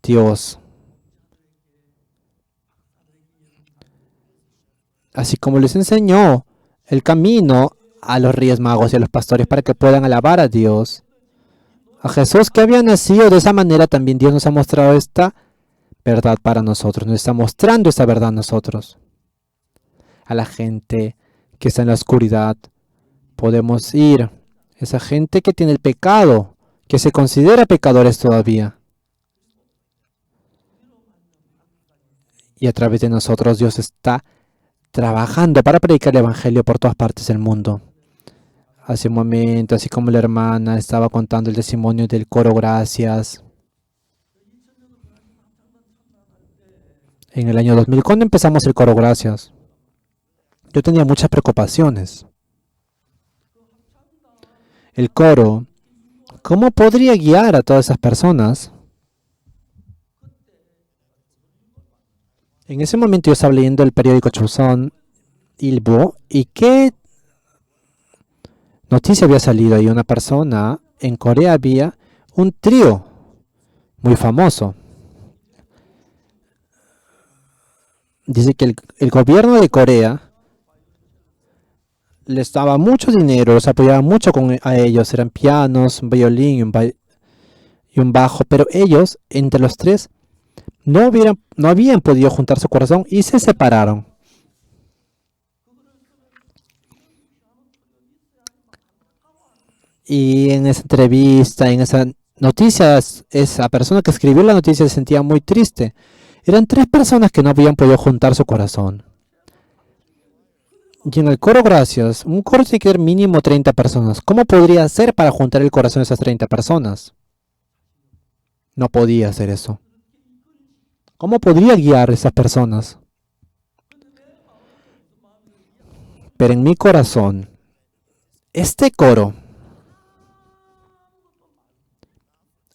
Dios, así como les enseñó el camino a los reyes magos y a los pastores para que puedan alabar a Dios, a Jesús que había nacido de esa manera, también Dios nos ha mostrado esta verdad para nosotros, nos está mostrando esta verdad a nosotros. A la gente que está en la oscuridad podemos ir, esa gente que tiene el pecado, que se considera pecadores todavía. Y a través de nosotros Dios está trabajando para predicar el evangelio por todas partes del mundo. Hace un momento, así como la hermana estaba contando el testimonio del coro Gracias. En el año 2000, cuando empezamos el coro Gracias, yo tenía muchas preocupaciones. El coro, ¿cómo podría guiar a todas esas personas? En ese momento yo estaba leyendo el periódico Choson Ilbo y qué noticia había salido ahí. Una persona en Corea había un trío muy famoso. Dice que el gobierno de Corea les daba mucho dinero, los apoyaba mucho a ellos. Eran pianos, un violín y un bajo, pero ellos, entre los tres, no habían podido juntar su corazón y se separaron. Y en esa entrevista, en esa noticia, esa persona que escribió la noticia se sentía muy triste. Eran 3 personas que no habían podido juntar su corazón. Y en el coro Gracias, un coro tiene que ser mínimo 30 personas. ¿Cómo podría ser para juntar el corazón de esas 30 personas? No podía hacer eso. ¿Cómo podría guiar a esas personas? Pero en mi corazón, este coro,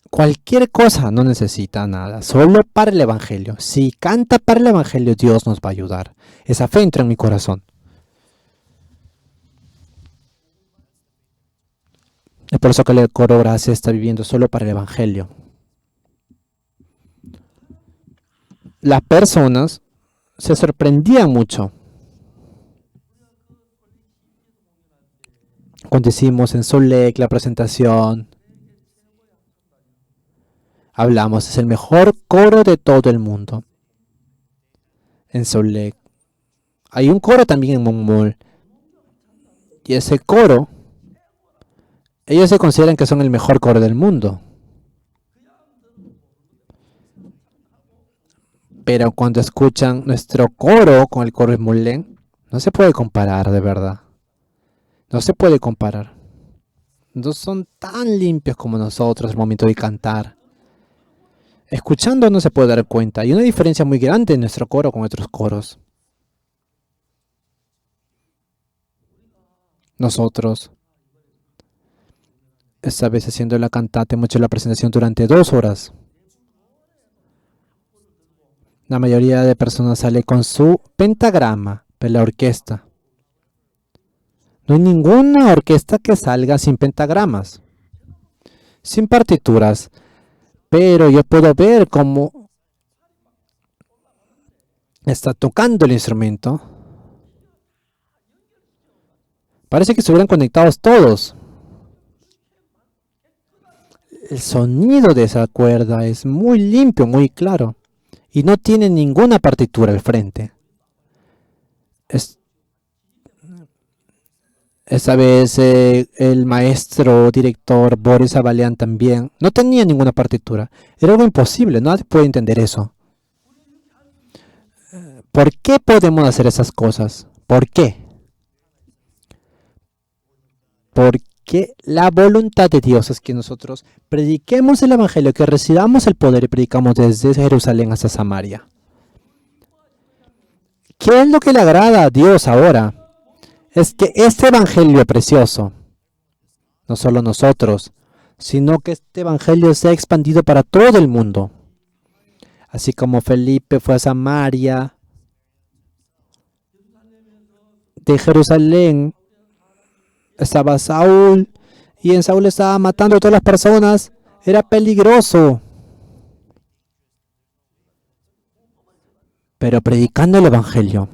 cualquier cosa no necesita nada, solo para el Evangelio. Si canta para el Evangelio, Dios nos va a ayudar. Esa fe entra en mi corazón. Es por eso que el coro Gracias está viviendo solo para el Evangelio. Las personas se sorprendían mucho cuando hicimos en Salt Lake la presentación. Hablamos, es el mejor coro de todo el mundo. En Salt Lake. Hay un coro también en Monmol. Y ese coro, ellos se consideran que son el mejor coro del mundo. Pero cuando escuchan nuestro coro con el coro de Mullen, no se puede comparar, de verdad. No se puede comparar. No son tan limpios como nosotros al momento de cantar. Escuchando no se puede dar cuenta. Hay una diferencia muy grande en nuestro coro con otros coros. Nosotros, esta vez haciendo la cantata, hemos hecho la presentación durante 2 horas. La mayoría de personas sale con su pentagrama de la orquesta. No hay ninguna orquesta que salga sin pentagramas, sin partituras. Pero yo puedo ver cómo está tocando el instrumento. Parece que estuvieran conectados todos. El sonido de esa cuerda es muy limpio, muy claro. Y no tiene ninguna partitura al frente. Esta vez el maestro, director Boris Abalian también no tenía ninguna partitura. Era algo imposible, nadie puede entender eso. ¿Por qué podemos hacer esas cosas? ¿Por qué? Porque la voluntad de Dios es que nosotros prediquemos el Evangelio, que recibamos el poder y predicamos desde Jerusalén hasta Samaria. ¿Qué es lo que le agrada a Dios ahora? Es que este Evangelio precioso, no solo nosotros, sino que este Evangelio sea expandido para todo el mundo. Así como Felipe fue a Samaria, de Jerusalén estaba Saúl, y en Saúl estaba matando a todas las personas. Era peligroso. Pero predicando el Evangelio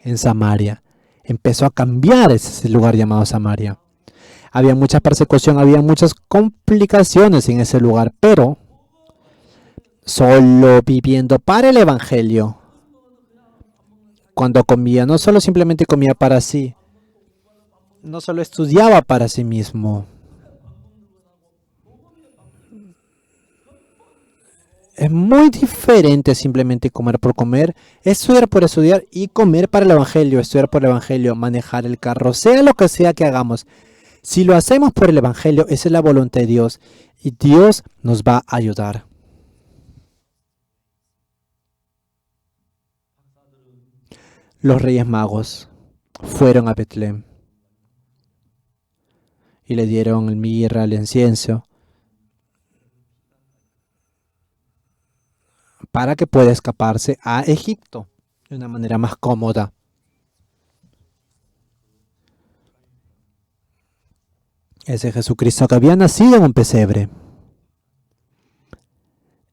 en Samaria, empezó a cambiar ese lugar llamado Samaria. Había mucha persecución, había muchas complicaciones en ese lugar, pero solo viviendo para el Evangelio. Cuando comía, no solo simplemente comía para sí, no solo estudiaba para sí mismo. Es muy diferente simplemente comer por comer, estudiar por estudiar y comer para el Evangelio, estudiar por el Evangelio, manejar el carro, sea lo que sea que hagamos. Si lo hacemos por el Evangelio, esa es la voluntad de Dios y Dios nos va a ayudar. Los Reyes Magos fueron a Betlem y le dieron el mirra, el incienso, para que pueda escaparse a Egipto de una manera más cómoda. Ese Jesucristo que había nacido en un pesebre.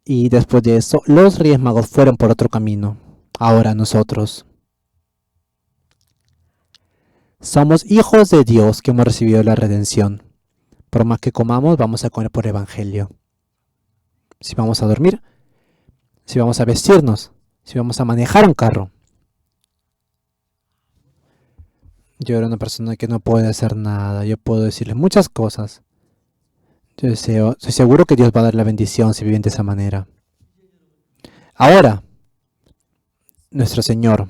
Y después de eso, los Reyes Magos fueron por otro camino. Ahora nosotros somos hijos de Dios que hemos recibido la redención. Por más que comamos, vamos a comer por Evangelio. Si vamos a dormir, si vamos a vestirnos, si vamos a manejar un carro. Yo era una persona que no puede hacer nada. Yo puedo decirle muchas cosas. Yo estoy seguro que Dios va a dar la bendición si viven de esa manera. Ahora, nuestro Señor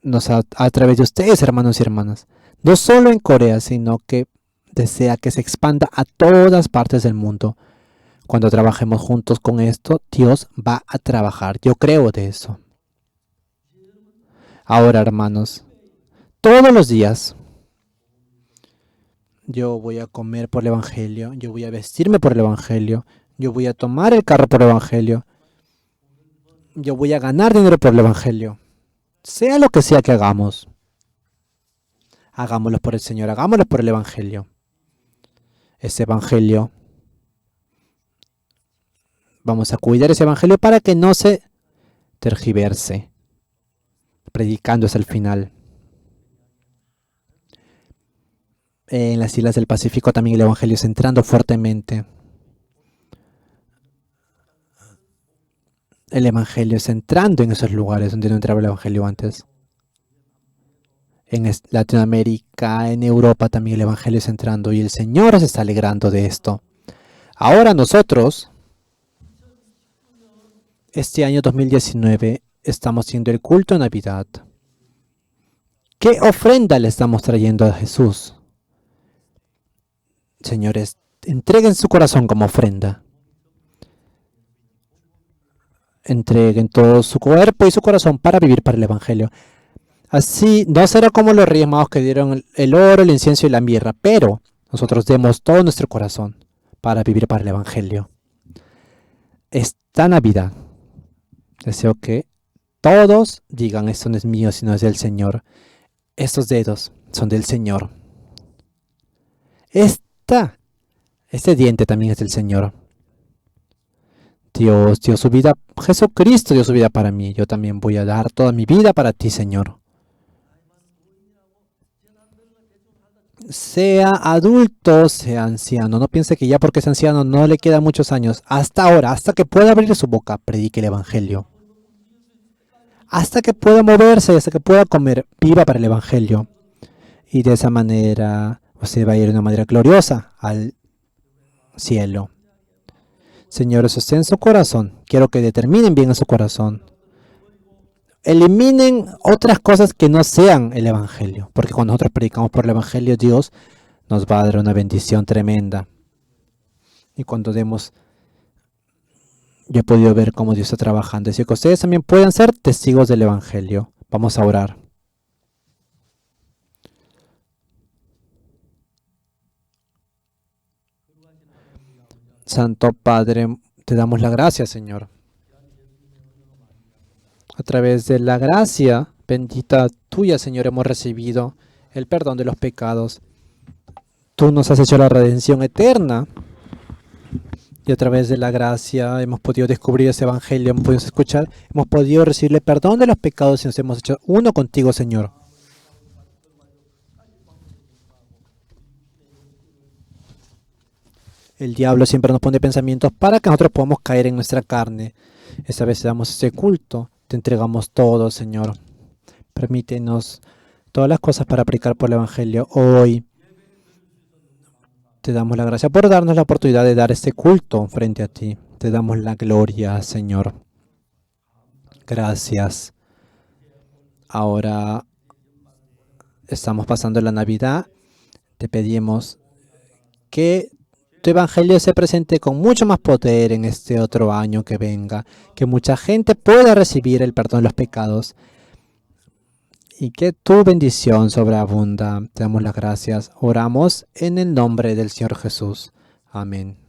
nos a través de ustedes, hermanos y hermanas, no solo en Corea, sino que desea que se expanda a todas partes del mundo. Cuando trabajemos juntos con esto, Dios va a trabajar. Yo creo de eso. Ahora, hermanos, todos los días yo voy a comer por el Evangelio, yo voy a vestirme por el Evangelio, yo voy a tomar el carro por el Evangelio, yo voy a ganar dinero por el Evangelio. Sea lo que sea que hagamos, hagámoslo por el Señor, hagámoslo por el Evangelio. Ese Evangelio, vamos a cuidar ese Evangelio para que no se tergiverse, predicando hasta el final. En las islas del Pacífico también el Evangelio está entrando fuertemente. El Evangelio está entrando en esos lugares donde no entraba el Evangelio antes. En Latinoamérica, en Europa también el Evangelio está entrando y el Señor se está alegrando de esto. Ahora nosotros, este año 2019, estamos haciendo el culto de Navidad. ¿Qué ofrenda le estamos trayendo a Jesús? Señores, entreguen su corazón como ofrenda. Entreguen todo su cuerpo y su corazón para vivir para el Evangelio. Así no será como los Reyes Magos que dieron el oro, el incienso y la mirra, pero nosotros demos todo nuestro corazón para vivir para el Evangelio. Esta Navidad deseo que todos digan: esto no es mío, sino es del Señor. Estos dedos son del Señor. Este diente también es del Señor. Dios dio su vida, Jesucristo dio su vida para mí. Yo también voy a dar toda mi vida para ti, Señor. Sea adulto, sea anciano. No piense que ya porque es anciano no le quedan muchos años. Hasta ahora, hasta que pueda abrir su boca, predique el Evangelio. Hasta que pueda moverse, hasta que pueda comer, viva para el Evangelio. Y de esa manera usted va a ir de una manera gloriosa al cielo. Señor, eso esté en su corazón. Quiero que determinen bien en su corazón. Eliminen otras cosas que no sean el Evangelio. Porque cuando nosotros predicamos por el Evangelio, Dios nos va a dar una bendición tremenda. Y cuando demos, yo he podido ver cómo Dios está trabajando. Así que ustedes también pueden ser testigos del Evangelio. Vamos a orar. Santo Padre, te damos la gracia, Señor. A través de la gracia bendita tuya, Señor, hemos recibido el perdón de los pecados. Tú nos has hecho la redención eterna. Y a través de la gracia hemos podido descubrir ese evangelio, hemos podido escuchar, hemos podido recibir el perdón de los pecados y nos hemos hecho uno contigo, Señor. El diablo siempre nos pone pensamientos para que nosotros podamos caer en nuestra carne. Esta vez te damos ese culto, te entregamos todo, Señor. Permítenos todas las cosas para aplicar por el evangelio hoy. Te damos la gracia por darnos la oportunidad de dar este culto frente a ti. Te damos la gloria, Señor. Gracias. Ahora estamos pasando la Navidad. Te pedimos que tu evangelio se presente con mucho más poder en este otro año que venga. Que mucha gente pueda recibir el perdón de los pecados. Y que tu bendición sobreabunda. Te damos las gracias. Oramos en el nombre del Señor Jesús. Amén.